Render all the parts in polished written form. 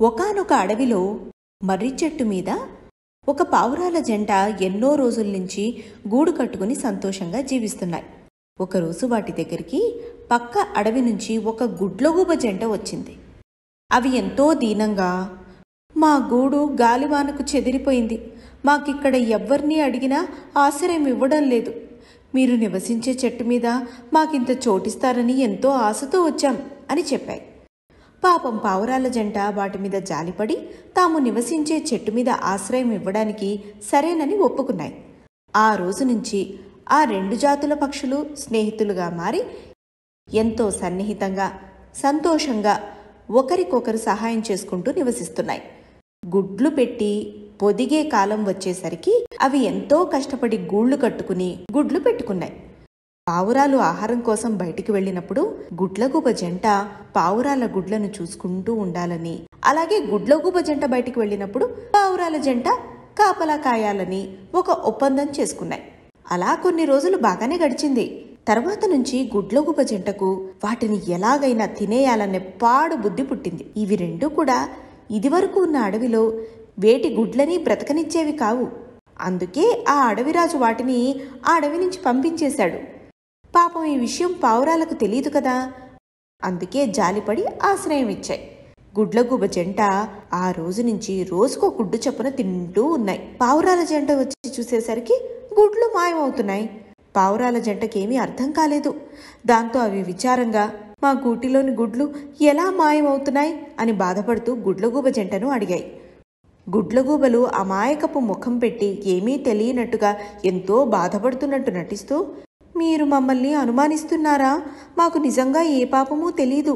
ఒకానొక అడవిలో మర్రి చెట్టు మీద ఒక పావురాల జంట ఎన్నో రోజుల నుంచి గూడు కట్టుకుని సంతోషంగా జీవిస్తున్నాయి. ఒకరోజు వాటి దగ్గరికి పక్క అడవి నుంచి ఒక గుడ్లగూబ జంట వచ్చింది. అవి ఎంతో దీనంగా, మా గూడు గాలివానకు చెదిరిపోయింది, మాకిక్కడ ఎవ్వరినీ అడిగినా ఆశ్రయం ఇవ్వడం లేదు, మీరు నివసించే చెట్టు మీద మాకింత చోటిస్తారని ఎంతో ఆశతో వచ్చాం అని చెప్పాయి. పాపం పావురాల జంట వాటి మీద జాలిపడి తాము నివసించే చెట్టు మీద ఆశ్రయం ఇవ్వడానికి సరేనని ఒప్పుకున్నాయి. ఆ రోజు నుంచి ఆ రెండు జాతుల పక్షులు స్నేహితులుగా మారి ఎంతో సన్నిహితంగా సంతోషంగా ఒకరికొకరు సహాయం చేసుకుంటూ నివసిస్తున్నాయి. గుడ్లు పెట్టి పొదిగే కాలం వచ్చేసరికి అవి ఎంతో కష్టపడి గూళ్ళు కట్టుకుని గుడ్లు పెట్టుకున్నాయి. పావురాలు ఆహారం కోసం బయటికి వెళ్ళినప్పుడు గుడ్లగూబ జంట పావురాల గుడ్లను చూసుకుంటూ ఉండాలని, అలాగే గుడ్లగూబ జంట బయటికి వెళ్ళినప్పుడు పావురాల జంట కాపలా కాయాలని ఒక ఒప్పందం చేసుకున్నాయి. అలా కొన్ని రోజులు బాగానే గడిచింది. తర్వాత నుంచి గుడ్లగూబ జంటకు వాటిని ఎలాగైనా తినేయాలనే పాడు బుద్ధి పుట్టింది. ఇవి రెండూ కూడా ఇదివరకు ఉన్న అడవిలో వేటి గుడ్లని బ్రతకనిచ్చేవి కావు. అందుకే ఆ అడవిరాజు వాటిని ఆ అడవి నుంచి పంపించేశాడు. పాపం ఈ విషయం పావురాలకు తెలియదు కదా, అందుకే జాలిపడి ఆశ్రయం ఇచ్చాయి. గుడ్లగూబ జంట ఆ రోజు నుంచి రోజుకో గుడ్డు చొప్పున తింటూ ఉన్నాయి. పావురాల జంట వచ్చి చూసేసరికి గుడ్లు మాయమవుతున్నాయి. పావురాల జంటకేమీ అర్థం కాలేదు. దాంతో అవి విచారంగా, మా గూటిలోని గుడ్లు ఎలా మాయమవుతున్నాయి అని బాధపడుతూ గుడ్లగూబ జంటను అడిగాయి. గుడ్లగూబలు అమాయకపు ముఖం పెట్టి ఏమీ తెలియనట్టుగా ఎంతో బాధపడుతున్నట్టు నటిస్తూ, మీరు మమ్మల్ని అనుమానిస్తున్నారా? మాకు నిజంగా ఏ పాపమూ తెలీదు.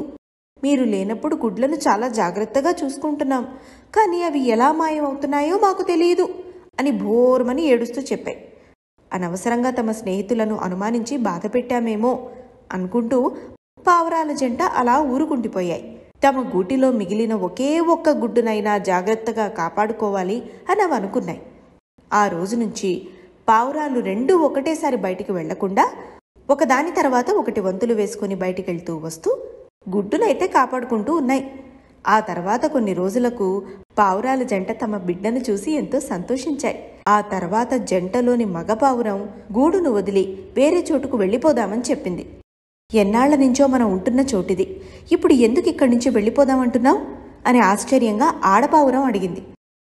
మీరు లేనప్పుడు గుడ్లను చాలా జాగ్రత్తగా చూసుకుంటున్నాం, కానీ అవి ఎలా మాయమవుతున్నాయో మాకు తెలియదు అని భోర్మని ఏడుస్తూ చెప్పాయి. అనవసరంగా తమ స్నేహితులను అనుమానించి బాధ పెట్టామేమో అనుకుంటూ పావురాల జంట అలా ఊరుకుండిపోయాయి. తమ గూటిలో మిగిలిన ఒకే ఒక్క గుడ్డునైనా జాగ్రత్తగా కాపాడుకోవాలి అని అవి అనుకున్నాయి. ఆ రోజు నుంచి పావురాలు రెండూ ఒకటేసారి బయటికి వెళ్లకుండా ఒకదాని తర్వాత ఒకటి వంతులు వేసుకుని బయటికి వెళ్తూ వస్తూ గుడ్డునైతే కాపాడుకుంటూ ఉన్నాయి. ఆ తర్వాత కొన్ని రోజులకు పావురాల జంట తమ బిడ్డను చూసి ఎంతో సంతోషించాయి. ఆ తర్వాత జంటలోని మగ పావురం గూడును వదిలి వేరే చోటుకు వెళ్ళిపోదామని చెప్పింది. ఎన్నాళ్ల నుంచో మనం ఉంటున్న చోటిది, ఇప్పుడు ఎందుకు ఇక్కడి నుంచి వెళ్ళిపోదామంటున్నావు అని ఆశ్చర్యంగా ఆడపావురం అడిగింది.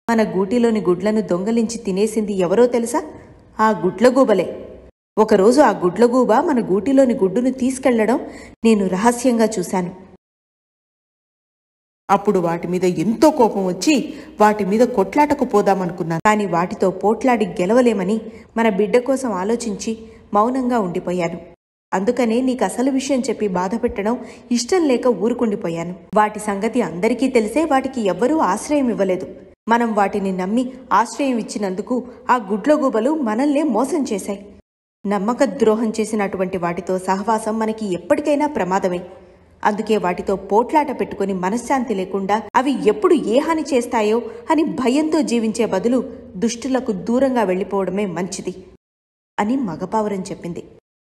మన గూటిలోని గుడ్లను దొంగలించి తినేసింది ఎవరో తెలుసా? ఆ గుడ్లగూబలే. ఒకరోజు ఆ గుడ్లగూబ మన గూటిలోని గుడ్డును తీసుకెళ్లడం నేను రహస్యంగా చూశాను. అప్పుడు వాటి మీద ఎంతో కోపం వచ్చి వాటి మీద కొట్లాటకు పోదామనుకున్నాను. కానీ వాటితో పోట్లాడి గెలవలేమని మన బిడ్డ కోసం ఆలోచించి మౌనంగా ఉండిపోయాను. అందుకనే నీకు అసలు విషయం చెప్పి బాధ పెట్టడం ఇష్టం లేక ఊరుకుండిపోయాను. వాటి సంగతి అందరికీ తెలిసే వాటికి ఎవ్వరూ ఆశ్రయం ఇవ్వలేదు. మనం వాటిని నమ్మి ఆశ్రయం ఇచ్చినందుకు ఆ గుడ్లగూబలు మనల్నే మోసం చేశాయి. నమ్మక ద్రోహం చేసినటువంటి వాటితో సహవాసం మనకి ఎప్పటికైనా ప్రమాదమే. అందుకే వాటితో పోట్లాట పెట్టుకుని మనశ్శాంతి లేకుండా అవి ఎప్పుడు ఏ హాని చేస్తాయో అని భయంతో జీవించే బదులు దుష్టులకు దూరంగా వెళ్ళిపోవడమే మంచిది అని మగపావురం చెప్పింది.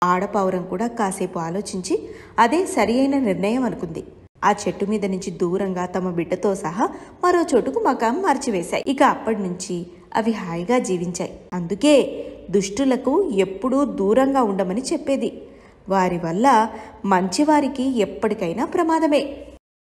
ఆడపావురం కూడా కాసేపు ఆలోచించి అదే సరి అయిన నిర్ణయం అనుకుంది. ఆ చెట్టు మీద నుంచి దూరంగా తమ బిడ్డతో సహా మరో చోటుకు మకాం మార్చివేశాయి. ఇక అప్పటి నుంచి అవి హాయిగా జీవించాయి. అందుకే దుష్టులకు ఎప్పుడూ దూరంగా ఉండమని చెప్పేది. వారి వల్ల మంచివారికి ఎప్పటికైనా ప్రమాదమే.